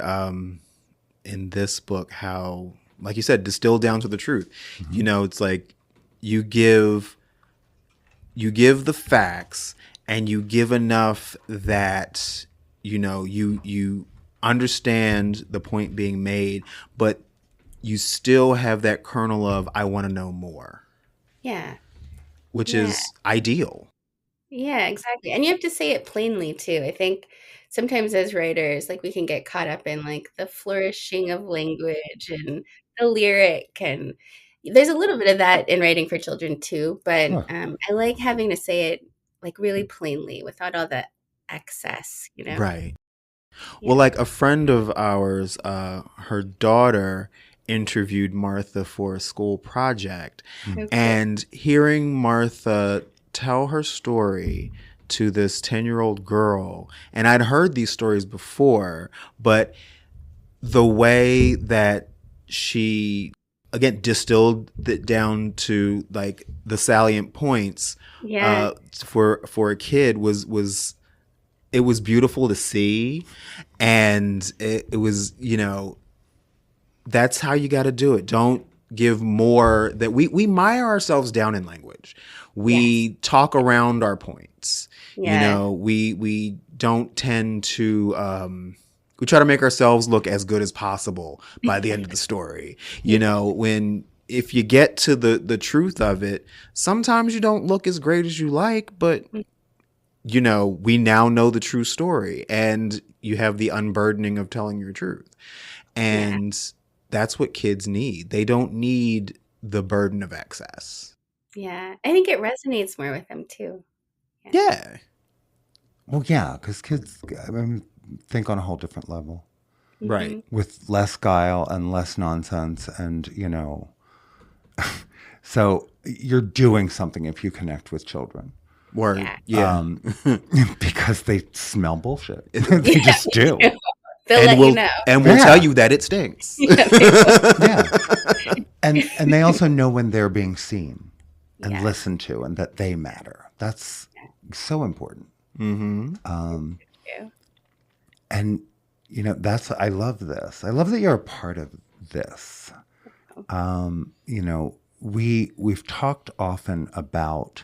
in this book how, like you said, distilled down to the truth.
Mm-hmm.
It's like you give the facts, and you give enough that you understand the point being made, but you still have that kernel of I want to know more,
Yeah.
which
Yeah.
is ideal.
Yeah, exactly. And you have to say it plainly too. I think sometimes as writers, like we can get caught up in like the flourishing of language and the lyric, and there's a little bit of that in writing for children too, but
Sure.
I like having to say it like really plainly without all the excess.
Right. Well,
Yeah.
like a friend of ours, her daughter interviewed Martha for a school project,
Mm.
So cool.
and hearing Martha tell her story to this 10-year-old girl, and I'd heard these stories before, but the way that she again distilled it down to like the salient points
Yeah.
for a kid was it was beautiful to see, and it was that's how you got to do it. Don't give more that we mire ourselves down in language.
Yes.
We talk around our points.
Yeah.
We don't tend to we try to make ourselves look as good as possible by the end of the story. You know, if you get to the truth of it, sometimes you don't look as great as you like, but you know, we now know the true story, and you have the unburdening of telling your truth. And that's what kids need. They don't need the burden of excess.
Yeah. I think it resonates more with them too.
Yeah.
Well, yeah, because kids think on a whole different level.
Right.
With less guile and less nonsense. And, you know, so you're doing something if you connect with children.
Word. Yeah.
Because they smell bullshit. They just do.
They'll let you know.
And we'll tell you that it stinks.
Yeah. And they also know when they're being seen and listened to, and that they matter. That's so important. And, you know, I love this. I love that you're a part of this. You know, we've talked often about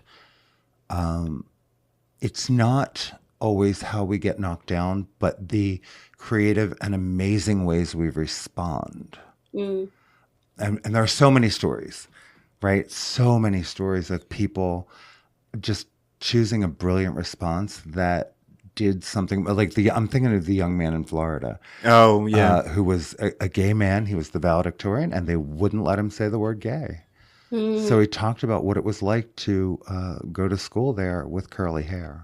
it's not always how we get knocked down, but the creative and amazing ways we respond. And there are so many stories, right? So many stories of people just choosing a brilliant response that did something like I'm thinking of the young man in Florida.
Oh, yeah.
Who was a gay man. He was the valedictorian, and they wouldn't let him say the word gay. So he talked about what it was like to go to school there with curly hair.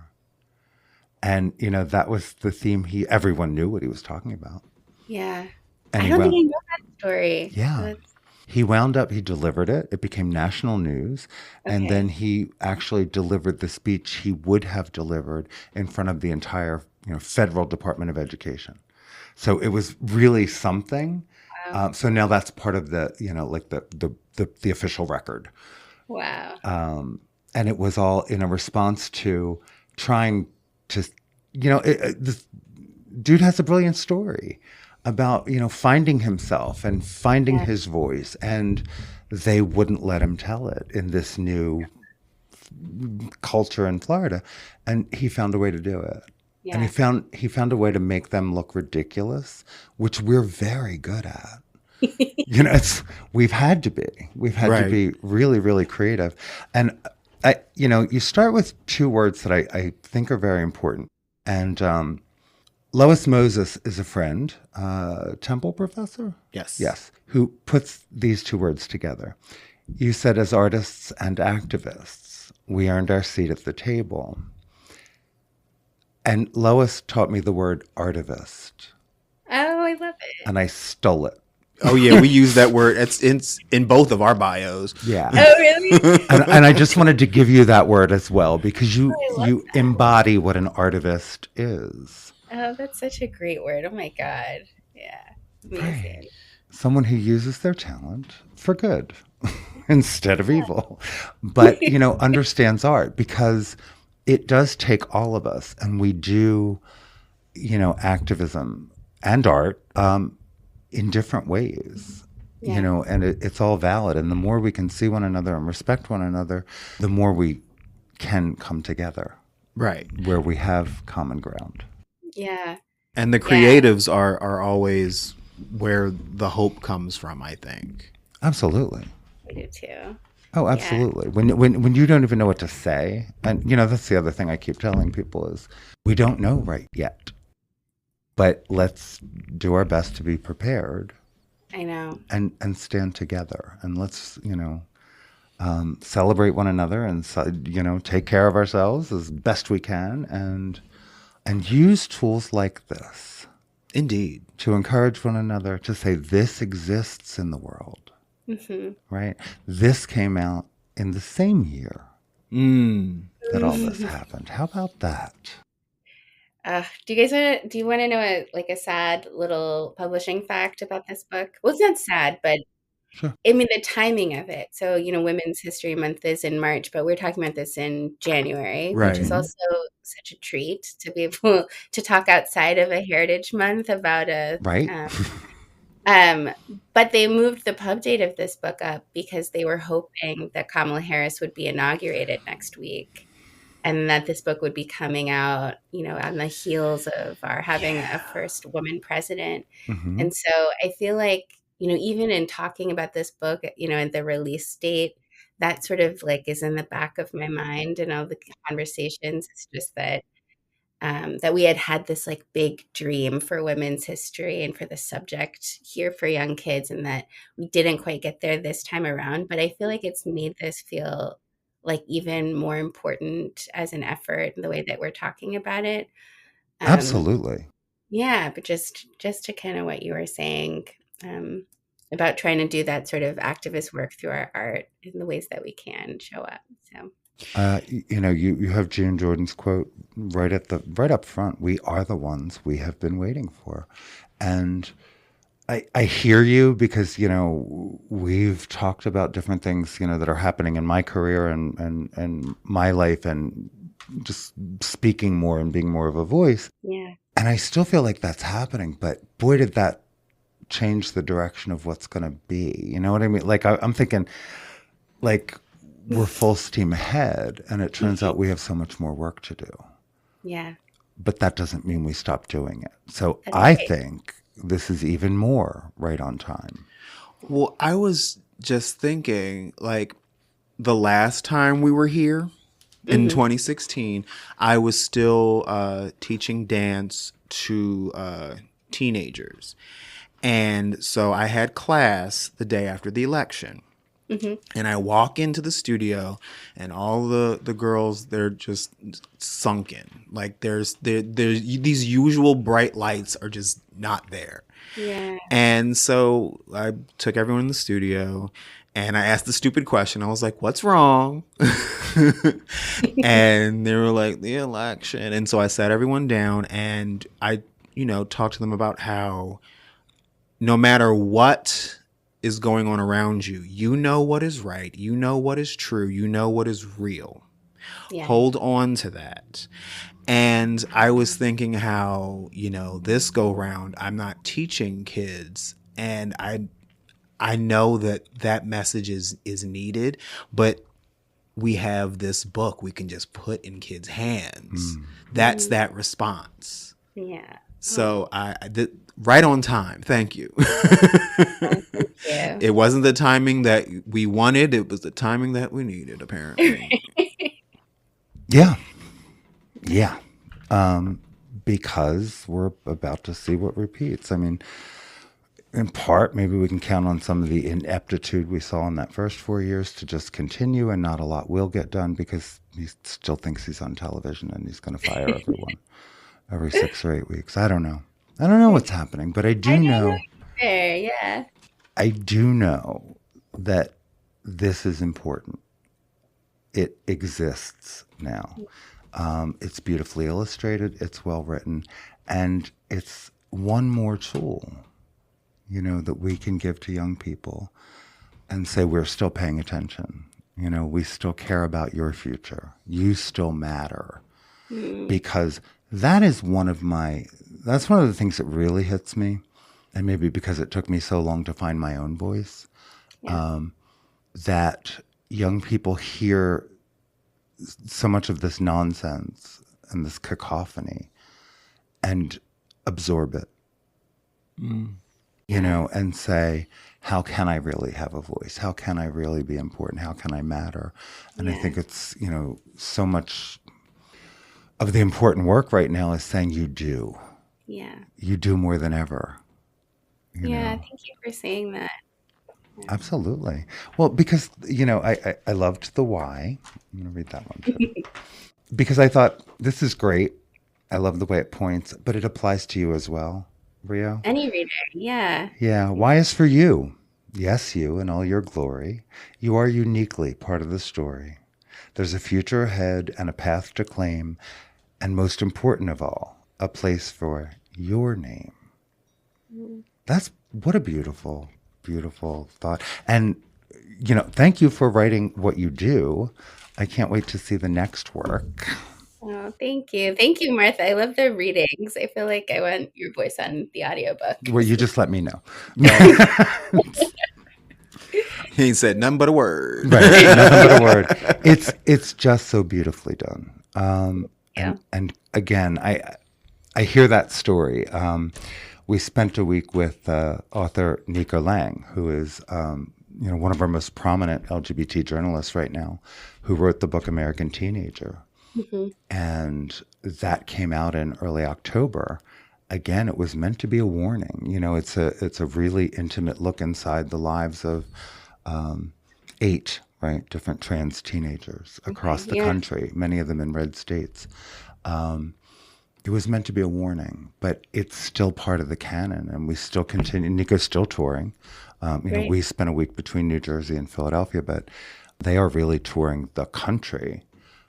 And, you know, that was the theme. Everyone knew what he was talking about.
Yeah.
And
I don't think I know that story.
Yeah. He delivered it. It became national news. Okay. And then he actually delivered the speech he would have delivered in front of the entire, you know, federal Department of Education. So it was really something. Wow. So now that's part of the, you know, like the official record.
Wow.
And it was all in a response to trying to, you know, this dude has a brilliant story about, you know, finding himself and finding his voice, and they wouldn't let him tell it in this new culture in Florida, and he found a way to do it. Yeah. And he found a way to make them look ridiculous, which we're very good at. You know, we've had to be really, really creative. And you know, you start with two words that I think are very important. And Lois Moses is a friend, Temple professor? Yes. Who puts these two words together. You said, as artists and activists, we earned our seat at the table. And Lois taught me the word artivist.
Oh, I love it.
And I stole it.
Oh, yeah, we use that word. It's in both of our bios.
Yeah.
Oh, really?
and I just wanted to give you that word as well, because you embody what an artivist is.
Oh, that's such a great word. Oh, my God. Yeah. Amazing.
Right. Someone who uses their talent for good instead of evil. But, you know, understands art, because it does take all of us. And we do, you know, activism and art in different ways. Yeah. You know, and it's all valid. And the more we can see one another and respect one another, the more we can come together.
Right.
Where we have common ground.
Yeah.
And the creatives are always where the hope comes from, I think.
Absolutely.
We do too.
Oh, absolutely. Yeah. When you don't even know what to say, and you know, that's the other thing I keep telling people is we don't know right yet. But let's do our best to be prepared.
I know.
And stand together, and let's, you know, celebrate one another, and, you know, take care of ourselves as best we can, and use tools like this.
Indeed.
To encourage one another, to say this exists in the world. Mm-hmm. Right? This came out in the same year that all this happened. How about that?
Do you want to know a sad little publishing fact about this book? Well, it's not sad, but
sure.
I mean, the timing of it. So, you know, Women's History Month is in March, but we're talking about this in January, which is also such a treat to be able to talk outside of a Heritage Month about
right.
But they moved the pub date of this book up because they were hoping that Kamala Harris would be inaugurated next week. and that this book would be coming out, on the heels of our having a first woman president.
Mm-hmm.
And so I feel like, even in talking about this book, and the release date, that sort of like is in the back of my mind and all the conversations. It's just that we had this like big dream for women's history and for the subject here for young kids, and that we didn't quite get there this time around. But I feel like it's made this feel like even more important as an effort in the way that we're talking about it.
Absolutely.
Yeah, but just to kind of what you were saying, about trying to do that sort of activist work through our art in the ways that we can show up. So
you have June Jordan's quote right up front. We are the ones we have been waiting for. And I hear you, because, we've talked about different things, that are happening in my career and my life, and just speaking more and being more of a voice.
Yeah.
And I still feel like that's happening, but boy, did that change the direction of what's going to be. You know what I mean? Like I'm thinking, like, we're full steam ahead, and it turns out we have so much more work to do.
Yeah.
But that doesn't mean we stop doing it. So
That's
I
right.
think this is even more right on time.
Well, I was just thinking, like, the last time we were here in 2016, I was still teaching dance to teenagers. And so I had class the day after the election. And I walk into the studio, and all the girls, they're just sunken. Like there's these usual bright lights are just not there.
Yeah.
And so I took everyone in the studio, and I asked the stupid question. I was like, "What's wrong?" And they were like, "The election." And so I sat everyone down, and I, talked to them about how no matter what is going on around you, you know what is right, you know what is true, you know what is real.
Yeah.
Hold on to that. And I was thinking how, this go round, I'm not teaching kids, and I know that message is needed, but we have this book we can just put in kids' hands. That's that response.
Yeah.
So right on time. Thank you.
Thank you.
It wasn't the timing that we wanted. It was the timing that we needed, apparently.
Yeah. Yeah. Because we're about to see what repeats. I mean, in part, maybe we can count on some of the ineptitude we saw in that first 4 years to just continue, and not a lot will get done because he still thinks he's on television and he's going to fire everyone every 6 or 8 weeks. I don't know. I don't know what's happening, but I do know.
Yeah.
I do know that this is important. It exists now. It's beautifully illustrated. It's well written, and it's one more tool, that we can give to young people and say, we're still paying attention. We still care about your future. You still matter. Because that's one of the things that really hits me. And maybe because it took me so long to find my own voice, that young people hear so much of this nonsense and this cacophony and absorb it, and say, how can I really have a voice? How can I really be important? How can I matter? And I think it's, so much of the important work right now is saying you do.
Yeah.
You do more than ever.
Yeah. Thank you for saying that.
Absolutely. Well, because, I loved the why. I'm going to read that one too. Because I thought, this is great. I love the way it points, but it applies to you as well, Rio.
Any reader. Yeah.
Yeah. Why is for you. Yes, you in all your glory. You are uniquely part of the story. There's a future ahead and a path to claim. And most important of all, a place for your name. That's what a beautiful, beautiful thought. And, thank you for writing what you do. I can't wait to see the next work.
Oh, thank you. Thank you, Martha. I love the readings. I feel like I want your voice on the audiobook.
Well, you just let me know.
He ain't said nothing but a word.
Right, nothing but a word. It's just so beautifully done.
Yeah.
And again, I hear that story. We spent a week with author Nico Lang, who is one of our most prominent LGBT journalists right now, who wrote the book American Teenager.
Mm-hmm.
And that came out in early October. Again, it was meant to be a warning. It's a really intimate look inside the lives of 8 different trans teenagers across the country, many of them in red states. It was meant to be a warning, but it's still part of the canon, and we still continue. Nico's still touring. We spent a week between New Jersey and Philadelphia, but they are really touring the country,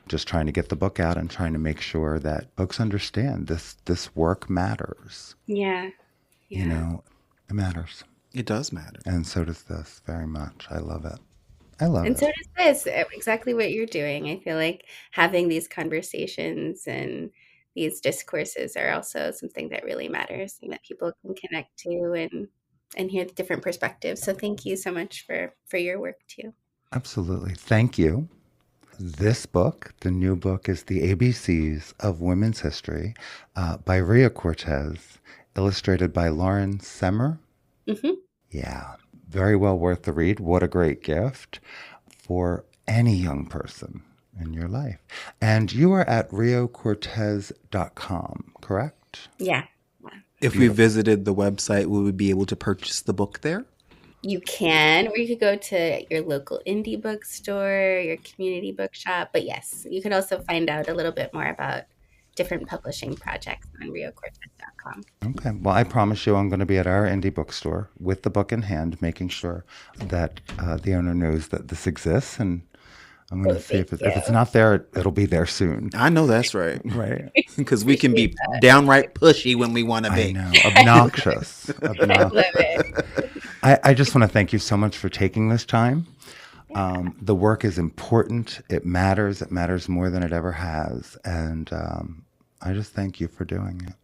just trying to get the book out and trying to make sure that folks understand this work matters.
Yeah.
It matters.
It does matter.
And so does this very much. I love it.
And so does this. Exactly what you're doing. I feel like having these conversations and these discourses are also something that really matters and that people can connect to and hear the different perspectives. So thank you so much for your work too.
Absolutely. Thank you. This book, the new book, is The ABCs of Women's History by Rio Cortez, illustrated by Lauren Semmer.
Mm-hmm.
Yeah, very well worth the read. What a great gift for any young person in your life. And you are at riocortez.com, correct?
Yeah.
If we visited the website, we would be able to purchase the book there?
You can, or you could go to your local indie bookstore, your community bookshop. But yes, you can also find out a little bit more about different publishing projects on riocortez.com.
Okay. Well, I promise you I'm going to be at our indie bookstore with the book in hand, making sure that the owner knows that this exists. And I'm going to see if it's not there, it'll be there soon.
I know that's right.
Right.
Because we can be downright pushy when we want to be.
I know. Obnoxious.
I love it.
I just want to thank you so much for taking this time. The work is important. It matters. It matters more than it ever has. And I just thank you for doing it.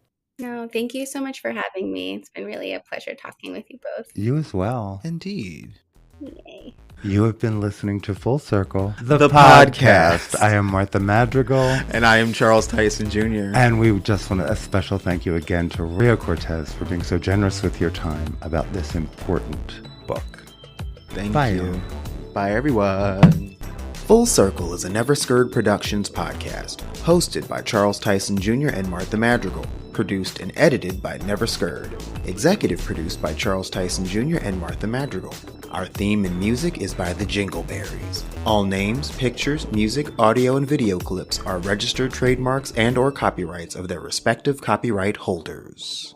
No, thank you so much for having me. It's been really a pleasure talking with you both.
You as well.
Indeed.
Yay.
You have been listening to Full Circle,
the podcast.
I am Martha Madrigal.
And I am Charles Tyson Jr.
And we just want a special thank you again to Rio Cortez for being so generous with your time about this important book.
Thank you. Bye, everyone. Full Circle is a Never Scared Productions podcast, hosted by Charles Tyson Jr. and Martha Madrigal, produced and edited by Never Scared, executive produced by Charles Tyson Jr. and Martha Madrigal. Our theme and music is by the Jingleberries. All names, pictures, music, audio, and video clips are registered trademarks and/or copyrights of their respective copyright holders.